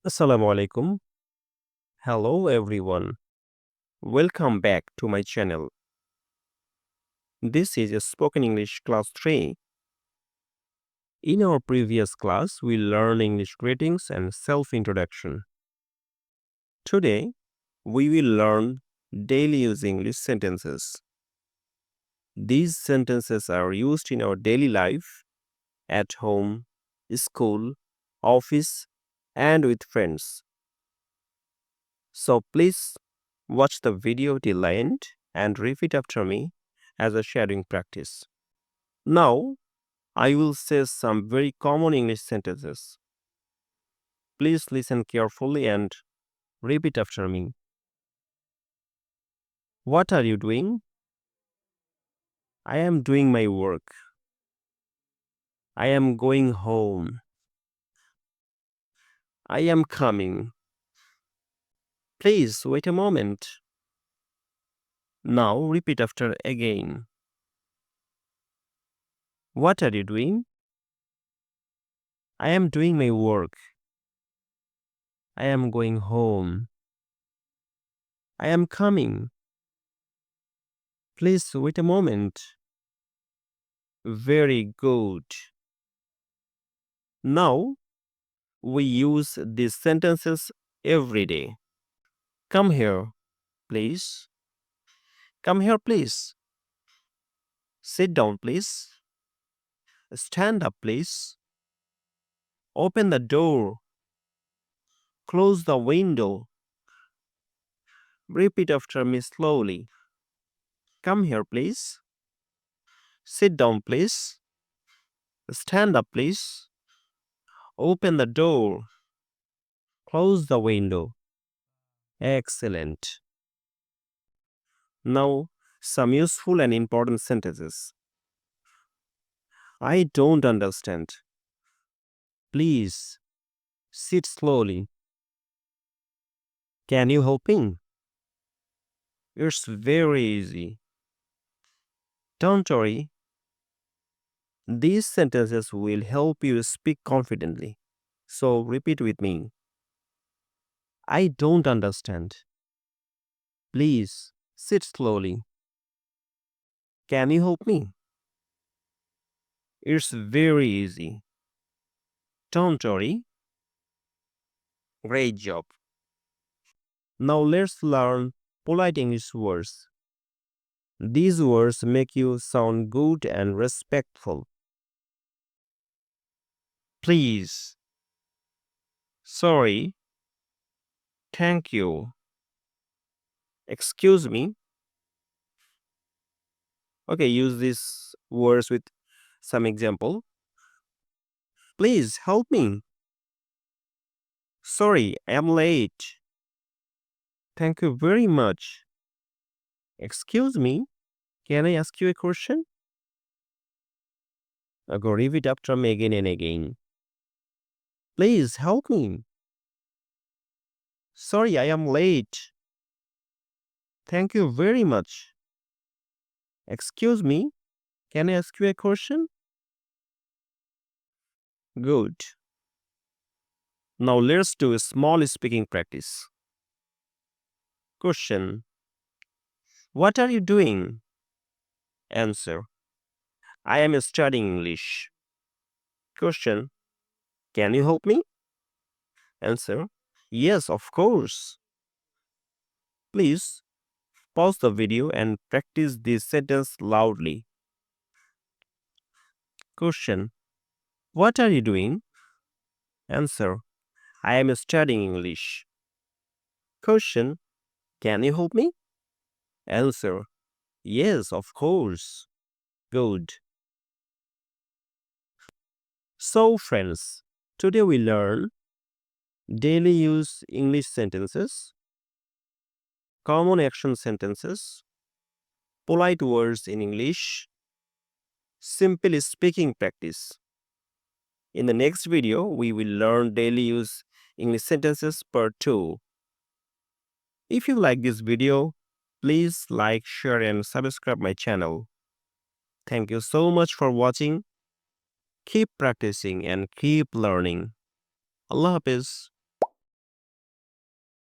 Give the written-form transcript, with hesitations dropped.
Assalamu alaikum. Hello everyone. Welcome back to my channel. This is a spoken English class 3. In our previous class, we learned English greetings and self-introduction. Today, we will learn daily use English sentences. These sentences are used in our daily life, at home, school, office, and with friends. So please watch the video till the end and repeat after me as a sharing practice. Now, I will say some very common English sentences. Please listen carefully and repeat after me. What are you doing? I am doing my work. I am going home. I am coming. Please wait a moment. Now repeat after again. What are you doing? I am doing my work. I am going home. I am coming. Please wait a moment. Very good. Now we use these sentences every day. Come here, please. Come here, please. Sit down, please. Stand up, please. Open the door. Close the window. Repeat after me slowly. Come here, please. Sit down, please. Stand up, please. Open the door. Close the window. Excellent. Now, some useful and important sentences. I don't understand. Please sit slowly. Can you help me? It's very easy. Don't worry. These sentences will help you speak confidently. So repeat with me. I don't understand. Please sit slowly. Can you help me? It's very easy. Don't worry. Great job. Now let's learn polite English words. These words make you sound good and respectful. Please. Sorry. Thank you. Excuse me. Okay, use these words with some example. Please help me. Sorry, I am late. Thank you very much. Excuse me. Can I ask you a question? Go repeat after me again and again. Please help me. Sorry, I am late. Thank you very much. Excuse me. Can I ask you a question? Good. Now let's do a small speaking practice. Question. What are you doing? Answer. I am studying English. Question. Can you help me? Answer. Yes, of course. Please pause the video and practice this sentence loudly. Question. What are you doing? Answer. I am studying English. Question. Can you help me? Answer. Yes, of course. Good. So, friends, today we learn daily use English sentences, common action sentences, polite words in English, simple speaking practice. In the next video, we will learn daily use English sentences part 2. If you like this video, please like, share and subscribe my channel. Thank you so much for watching. Keep practicing and keep learning. Allah Hafiz.